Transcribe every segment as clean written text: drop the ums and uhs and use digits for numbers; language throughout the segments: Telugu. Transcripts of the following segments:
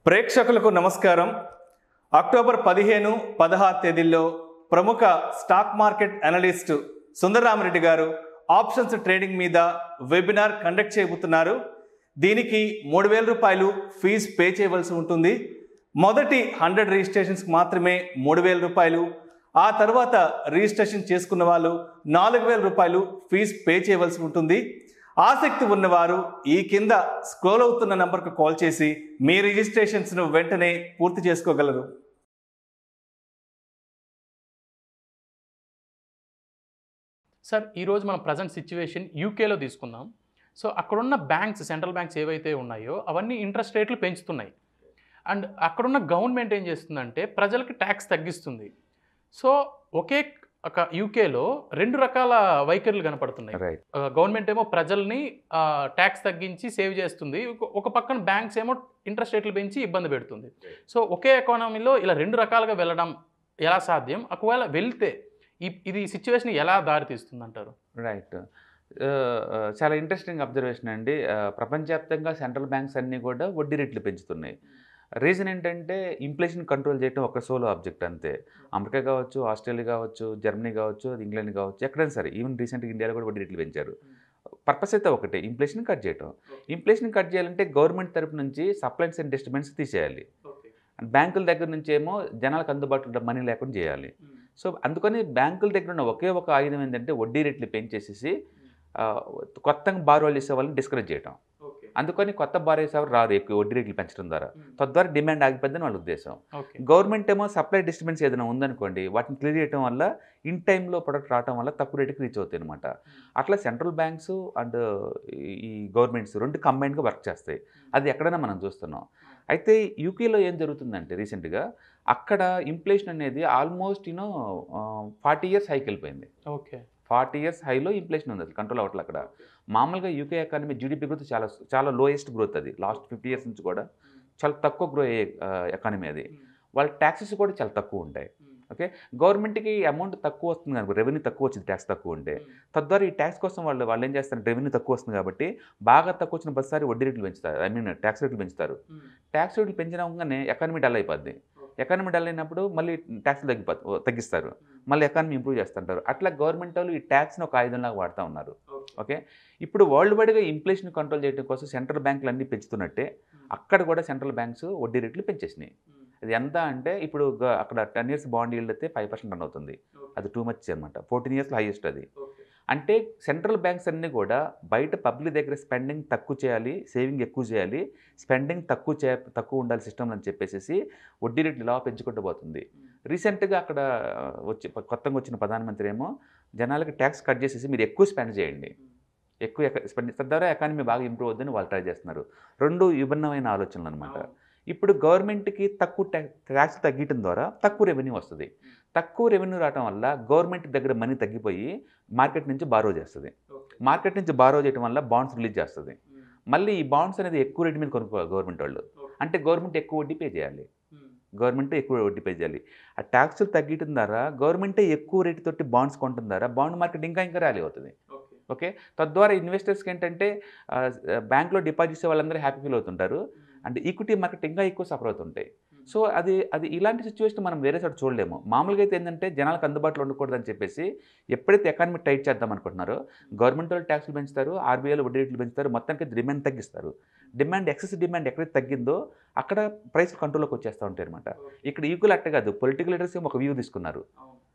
ప్రేక్షకులకు నమస్కారం. అక్టోబర్ 15, 16 తేదీల్లో ప్రముఖ స్టాక్ మార్కెట్ అనలిస్ట్ సుందర రామి రెడ్డి గారు ఆప్షన్స్ ట్రేడింగ్ మీద వెబినార్ కండక్ట్ చేయబోతున్నారు. దీనికి 3,000 రూపాయలు ఫీజు పే చేయవలసి ఉంటుంది. మొదటి 100 రిజిస్ట్రేషన్స్కి మాత్రమే 3,000 రూపాయలు. ఆ తర్వాత రిజిస్ట్రేషన్ చేసుకున్న వాళ్ళు 4,000 రూపాయలు ఫీజు పే చేయవలసి ఉంటుంది. ఆసక్తి ఉన్నవారు ఈ కింద స్క్రోల్ అవుతున్న నంబర్కు కాల్ చేసి మీ రిజిస్ట్రేషన్స్ను వెంటనే పూర్తి చేసుకోగలరు. సార్, ఈరోజు మనం ప్రజెంట్ సిచ్యువేషన్ యూకేలో తీసుకుందాం. సో అక్కడున్న బ్యాంక్స్, సెంట్రల్ బ్యాంక్స్ ఏవైతే ఉన్నాయో అవన్నీ ఇంట్రెస్ట్ రేట్లు పెంచుతున్నాయి. అండ్ అక్కడున్న గవర్నమెంట్ ఏం చేస్తుందంటే ప్రజలకి ట్యాక్స్ తగ్గిస్తుంది. సో ఒకే ఒక యూకేలో 2 రకాల వైఖరులు కనపడుతున్నాయి. గవర్నమెంట్ ఏమో ప్రజల్ని ట్యాక్స్ తగ్గించి సేవ్ చేస్తుంది, ఒక పక్కన బ్యాంక్స్ ఏమో ఇంట్రెస్ట్ రేట్లు పెంచి ఇబ్బంది పెడుతుంది. సో ఒకే ఎకానమీలో ఇలా 2 రకాలుగా వెళ్ళడం ఎలా సాధ్యం? ఒకవేళ వెళ్తే ఇది సిచ్యువేషన్ ఎలా దారితీస్తుంది అంటారు? రైట్. చాలా ఇంట్రెస్టింగ్ అబ్జర్వేషన్ అండి. ప్రపంచవ్యాప్తంగా సెంట్రల్ బ్యాంక్స్ అన్నీ కూడా వడ్డీ రేట్లు పెంచుతున్నాయి. రీజన్ ఏంటంటే ఇన్ఫ్లేషన్ కంట్రోల్ చేయడం ఒక సోలో ఆబ్జెక్ట్ అంతే. అమెరికా కావచ్చు, ఆస్ట్రేలియా కావచ్చు, జర్మనీ కావచ్చు, ఇంగ్లాండ్ కావచ్చు, ఎక్కడైనా సరే, ఈవెన్ రీసెంట్గా ఇండియాలో కూడా వడ్డీ రేట్లు పెంచారు. పర్పస్ అయితే ఒకటే, ఇన్ఫ్లేషన్ కట్ చేయటం. ఇన్ఫ్లేషన్ కట్ చేయాలంటే గవర్నమెంట్ తరపు నుంచి సప్లైస్ అండ్ డిస్టర్బెన్స్ తీసేయాలి. బ్యాంకుల దగ్గర నుంచి ఏమో జనాలకు అందుబాటులో మనీ లేకుండా చేయాలి. సో అందుకని బ్యాంకుల దగ్గర ఉన్న ఒకే ఒక ఆయుధం ఏంటంటే వడ్డీ రేట్లు పెంచేసేసి కొత్తగా బారోలు చేసే వాళ్ళని డిస్కరేజ్ చేయటం. అందుకని కొత్త బారేసేవారు రారు ఎక్కువ వడ్డీ రేట్లు పెంచడం ద్వారా. తద్వారా డిమాండ్ ఆగిపోద్దని వాళ్ళ ఉద్దేశం. గవర్నమెంట్ ఏమో సప్లై డిస్టర్బెన్స్ ఏదైనా ఉందనుకోండి, వాటిని క్లియర్ చేయడం వల్ల ఇన్ టైంలో ప్రొడక్ట్ రావడం వల్ల తక్కువ రేటుకి రీచ్ అవుతాయి అనమాట. అట్లా సెంట్రల్ బ్యాంక్స్ అండ్ ఈ గవర్నమెంట్స్ 2 కంబైన్డ్గా వర్క్ చేస్తాయి. అది ఎక్కడైనా మనం చూస్తున్నాం. అయితే యూకేలో ఏం జరుగుతుందంటే రీసెంట్గా అక్కడ ఇన్ఫ్లేషన్ అనేది ఆల్మోస్ట్ 40 ఇయర్స్ హైకి వెళ్ళిపోయింది. 40 ఇయర్స్ హైలో ఇన్ఫ్లేషన్ ఉంది, అది కంట్రోల్ అవ్వట్లేదు అక్కడ. మామూలుగా యూకే ఎకానమీ జీడిపి గ్రోత్ చాలా లోయెస్ట్ గ్రోత్, అది లాస్ట్ 50 ఇయర్స్ నుంచి కూడా చాలా తక్కువ గ్రో అయ్యే ఎకానమీ అది. వాళ్ళ ట్యాక్సెస్ కూడా చాలా తక్కువ ఉంటాయి. ఓకే, గవర్నమెంట్కి అమౌంట్ తక్కువ వస్తుంది కనుక, రెవెన్యూ తక్కువ వచ్చింది ట్యాక్స్ తక్కువ ఉంటే, తద్వారా ఈ ట్యాక్స్ కోసం వాళ్ళు ఏం చేస్తారు, రెవెన్యూ తక్కువ వస్తుంది కాబట్టి బాగా తక్కువ వచ్చిన ప్రతిసారి వడ్డీ రేట్లు పెంచుతారు, ట్యాక్స్ రేట్లు పెంచుతారు. ట్యాక్స్ రేట్లు పెంచడంగానే ఎకానమీ డల్ అయిపోద్ది. ఎకానమీ డల్ అయినప్పుడు మళ్ళీ ట్యాక్స్లు తగ్గిస్తారు, మళ్ళీ ఎకానమీ ఇంప్రూవ్ చేస్తుంటారు. అట్లా గవర్నమెంట్ వాళ్ళు ఈ ట్యాక్స్ని ఒక ఆయుధంలాగా వాడుతూ ఉన్నారు. ఓకే, ఇప్పుడు వరల్డ్ వైడ్గా ఇన్ఫ్లేషన్ కంట్రోల్ చేయడం కోసం సెంట్రల్ బ్యాంకులు అన్నీ పెంచుతున్నట్టే అక్కడ కూడా సెంట్రల్ బ్యాంక్స్ వడ్డీ రేట్లు పెంచేసినాయి. అది ఎంత అంటే ఇప్పుడు అక్కడ 10 ఇయర్స్ బాండ్ ఈల్డ్ అయితే 5% రన్ అవుతుంది. అది టూ మచ్ అనమాట. 14 ఇయర్స్లో హైయెస్ట్ అది. అంటే సెంట్రల్ బ్యాంక్స్ అన్నీ కూడా బయట పబ్లిక్ దగ్గర స్పెండింగ్ తక్కువ చేయాలి, సేవింగ్ ఎక్కువ చేయాలి, స్పెండింగ్ తక్కువ ఉండాలి సిస్టమ్ అని చెప్పేసి వడ్డీ రేట్లు ఇలా పెంచుకుంటూ పోతుంది. రీసెంట్గా అక్కడ కొత్తగా వచ్చిన ప్రధానమంత్రి ఏమో జనాలకి ట్యాక్స్ కట్ చేసేసి మీరు ఎక్కువ స్పెండ్ చేయండి, ఎక్కువ స్పెండ్, తద్వారా ఎకానమీ బాగా ఇంప్రూవ్ అవుతుందని వాళ్ళు ట్రై చేస్తున్నారు. 2 విభిన్నమైన ఆలోచనలు అనమాట. ఇప్పుడు గవర్నమెంట్కి తక్కువ ట్యాక్స్ తగ్గటం ద్వారా తక్కువ రెవెన్యూ వస్తుంది. తక్కువ రెవెన్యూ రావడం వల్ల గవర్నమెంట్ దగ్గర మనీ తగ్గిపోయి మార్కెట్ నుంచి బారో చేస్తుంది. మార్కెట్ నుంచి బారో చేయడం వల్ల బాండ్స్ రిలీజ్ చేస్తుంది. మళ్ళీ ఈ బాండ్స్ అనేది ఎక్కువ రేటు మీద కొనుక్కోవాలి గవర్నమెంట్ వాళ్ళు. అంటే గవర్నమెంట్ ఎక్కువ వడ్డీ పే చేయాలి, ఆ ట్యాక్సులు తగ్గటం ద్వారా గవర్నమెంటే ఎక్కువ రేటు తోటి బాండ్స్ కొంటం ద్వారా బాండ్ మార్కెట్ ఇంకా ర్యాలీ అవుతుంది. ఓకే, తద్వారా ఇన్వెస్టర్స్కి ఏంటంటే బ్యాంక్లో డిపాజిట్ చేసే వాళ్ళందరూ హ్యాపీ ఫీల్ అవుతుంటారు, అండ్ ఈక్విటీ మార్కెట్ ఇంకా ఎక్కువ సఫర్ అవుతుంటాయి. సో అది ఇలాంటి సిచ్యువేషన్ మనం వేరే చోట చూడలేము. మామూలుగా అయితే ఏంటంటే జనాలకు అందుబాటులో ఉండకూడదని చెప్పేసి ఎప్పుడైతే ఎకానమీ టైట్ చేద్దాం అనుకుంటున్నారో గవర్నమెంట్ వాళ్ళు ట్యాక్స్లు పెంచుతారు, ఆర్బీఐలో వడ్డీ రేట్లు పెంచుతారు, మొత్తానికి డిమాండ్ తగ్గిస్తారు. ఎక్సెస్ డిమాండ్ ఎక్కడైతే తగ్గిందో అక్కడ ప్రైస్ కంట్రోల్లోకి వచ్చేస్తూ ఉంటాయి అనమాట. ఇక్కడ ఈక్వల్ అట్టే కాదు, పొలిటికల్ లీడర్స్ ఒక వ్యూ తీసుకున్నారు,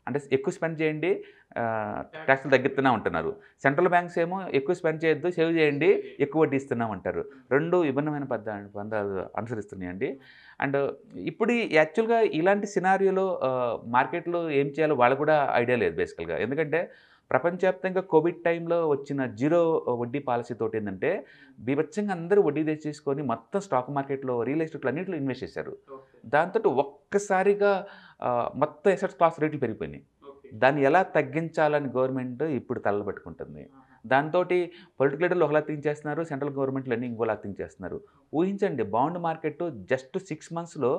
అంటే ఎక్కువ స్పెండ్ చేయండి, ట్యాక్స్లు తగ్గిస్తూనే ఉంటున్నారు. సెంట్రల్ బ్యాంక్స్ ఏమో ఎక్కువ స్పెండ్ చేయొద్దు, సేవ్ చేయండి, ఎక్కువ వడ్డీ ఇస్తున్నాం అంటారు. 2 విభిన్నమైన పందాలు అనుసరిస్తున్నాయండి. అండ్ ఇప్పుడు యాక్చువల్గా ఇలాంటి సినారియోలో మార్కెట్లో ఏం చేయాలో వాళ్ళకు కూడా ఐడియా లేదు బేసికల్గా. ఎందుకంటే ప్రపంచవ్యాప్తంగా కోవిడ్ టైంలో వచ్చిన 0 వడ్డీ పాలసీ తోటి ఏంటంటే బీభత్సంగా అందరూ వడ్డీ తెచ్చేసుకొని మొత్తం స్టాక్ మార్కెట్లో, రియల్ ఎస్టేట్లో అన్నింటిలో ఇన్వెస్ట్ చేశారు. దాంతో ఒక్కసారిగా మొత్తం ఎసెట్స్ క్లాస్ రేట్లు పెరిగిపోయినాయి. దాన్ని ఎలా తగ్గించాలని గవర్నమెంట్ ఇప్పుడు తలబెట్టుకుంటుంది. దాంతో పొలిటికల్ లీడర్లు ఒకలా థింక్ చేస్తున్నారు, సెంట్రల్ గవర్నమెంట్లు అన్నీ ఇంకోలా థింక్ చేస్తున్నారు. ఊహించండి, బాండ్ మార్కెట్ జస్ట్ 6 మంత్స్లో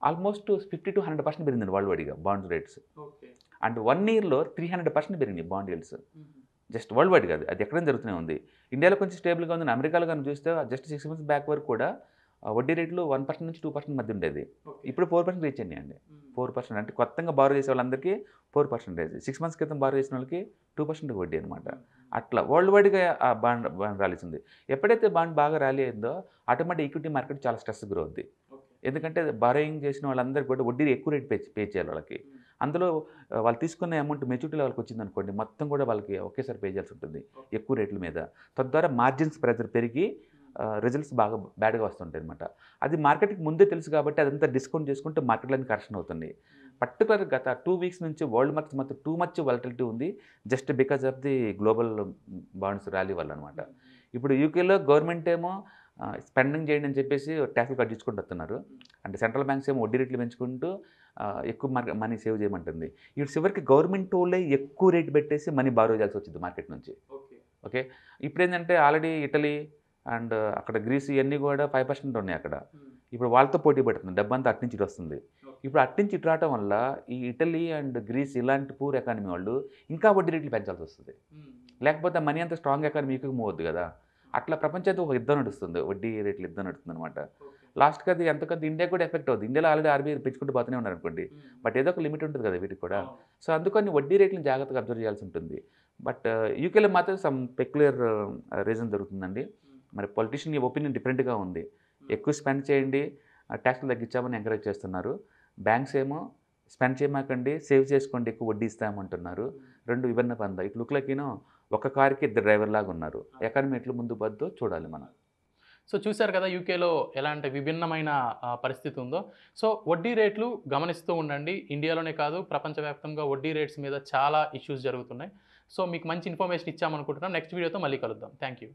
ఆల్మోస్ట్ 50 to 100% పెరిగిందండి వరల్డ్ వైడ్గా బాండ్ రేట్స్. అండ్ 1 ఇయర్లో 300% పెరిగినాయి bond yields. Just world wide కాదు, అది ఎక్కడైనా జరుగుతూనే ఉంది. ఇండియాలో కొంచెం స్టేబుల్గా ఉంది. అమెరికాలో కానీ చూస్తే జస్ట్ 6 మంత్స్ బ్యాక్ వరకు కూడా వడ్డీ రేట్లు 1% నుంచి 2% మధ్య ఉండేది. ఇప్పుడు 4% రీచ్ అయినాయండి. 4% అంటే కొత్తగా బారో చేసే వాళ్ళందరికీ 4%. 6 మంత్స్ క్రితం బారో చేసిన వాళ్ళకి 2% వడ్డీ అనమాట. అట్లా వరల్డ్ వైడ్గా ఆ బాండ్ ర్యాలీస్ ఉంది. ఎప్పుడైతే బాండ్ బాగా ర్యాలీ అయిందో ఆటోమేటిక్ ఈక్విటీ మార్కెట్ చాలా స్ట్రెస్ గురవుద్ది. ఎందుకంటే బారోయింగ్ చేసిన వాళ్ళందరికీ కూడా వడ్డీ ఎక్కువ రేట్ పే చేయాలి వాళ్ళకి. అందులో వాళ్ళు తీసుకున్న అమౌంట్ మెచ్యూరిటీ లెవెల్కి వచ్చిందనుకోండి, మొత్తం కూడా వాళ్ళకి ఒకేసారి పే చేయాల్సి ఉంటుంది ఎక్కువ రేట్ల మీద. తద్వారా మార్జిన్స్ ప్రెజర్ పెరిగి రిజల్ట్స్ బాగా బ్యాడ్గా వస్తుంటాయి అనమాట. అది మార్కెట్కి ముందే తెలుసు కాబట్టి అదంతా డిస్కౌంట్ చేసుకుంటే మార్కెట్లన్నీ కరెక్షన్ అవుతుంది. పర్టికులర్ గత 2 వీక్స్ నుంచి వరల్డ్ మార్కెట్స్ మొత్తం టూ మచ్ వాలటిలిటీ ఉంది, just because of the global bonds rally వల్ల అనమాట. ఇప్పుడు యూకేలో గవర్నమెంట్ ఏమో స్పెండింగ్ చేయండి అని చెప్పేసి ట్యాక్స్లు కట్ చేసుకుంటూ వస్తున్నారు. అంటే సెంట్రల్ బ్యాంక్స్ ఏమో వడ్డీ రేట్లు పెంచుకుంటూ ఎక్కువ మనీ సేవ్ చేయమంటుంది. ఇప్పుడు చివరికి గవర్నమెంట్ వాళ్ళే ఎక్కువ రేట్ పెట్టేసి మనీ బారో చేయాల్సి వచ్చింది మార్కెట్ నుంచి. ఓకే, ఇప్పుడు ఏంటంటే ఆల్రెడీ ఇటలీ అండ్ అక్కడ గ్రీస్ ఇవన్నీ కూడా 5% ఉన్నాయి అక్కడ. ఇప్పుడు వాళ్ళతో పోటీ పడుతుంది, డబ్బంతా అటు నుంచి ఇటు వస్తుంది. ఇప్పుడు అటు నుంచి ఇటు రావడం వల్ల ఈ ఇటలీ అండ్ గ్రీస్ ఇలాంటి పూర్ ఎకానమీ వాళ్ళు ఇంకా వడ్డీ రేట్లు పెంచాల్సి వస్తుంది. లేకపోతే మనీ అంత స్ట్రాంగ్ ఎకానమీకి మూవ్ అవుద్ది కదా. అట్లా ప్రపంచంతో ఒక యుద్ధం నడుస్తుంది, వడ్డీ రేట్లు యుద్ధం నడుస్తుంది అనమాట. లాస్ట్కి అది ఎంతకంత ఇండియా కూడా ఎఫెక్ట్ అవుతుంది. ఇండియాలో ఆల్రెడీ ఆర్బీఐ పెంచుకుంటూ పోతూనే ఉన్నారు అనుకోండి, బట్ ఏదో ఒక లిమిట్ ఉంటుంది కదా వీటికి కూడా. సో అందుకని వడ్డీ రేట్లను జాగ్రత్తగా అబ్జర్వ్ చేయాల్సి ఉంటుంది. బట్ యూకేలో మాత్రం సమ్ పెక్యులర్ రీజన్ జరుగుతుందండి. మరి పొలిటీషియన్ ఒపీనియన్ డిఫరెంట్గా ఉంది. ఎక్కువ స్పెండ్ చేయండి, ట్యాక్స్లు తగ్గించామని ఎంకరేజ్ చేస్తున్నారు. బ్యాంక్స్ ఏమో స్పెండ్ చేయమాకండి, సేవ్ చేసుకోండి, ఎక్కువ వడ్డీ ఇస్తామంటున్నారు. రెండు విభిన్న పందా. ఇటు లుక్లకినో ఒక కారుకి 2 డ్రైవర్ లాగా ఉన్నారు. ఎకానమీ ఎట్లు ముందు పద్దో చూడాలి మనం. సో చూశారు కదా యూకేలో ఎలాంటి విభిన్నమైన పరిస్థితి ఉందో. సో వడ్డీ రేట్లు గమనిస్తూ ఉండండి. ఇండియాలోనే కాదు ప్రపంచవ్యాప్తంగా వడ్డీ రేట్స్ మీద చాలా ఇష్యూస్ జరుగుతున్నాయి. సో మీకు మంచి ఇన్ఫర్మేషన్ ఇచ్చామనుకుంటున్నాం. నెక్స్ట్ వీడియోతో మళ్ళీ కలుద్దాం. Thank you.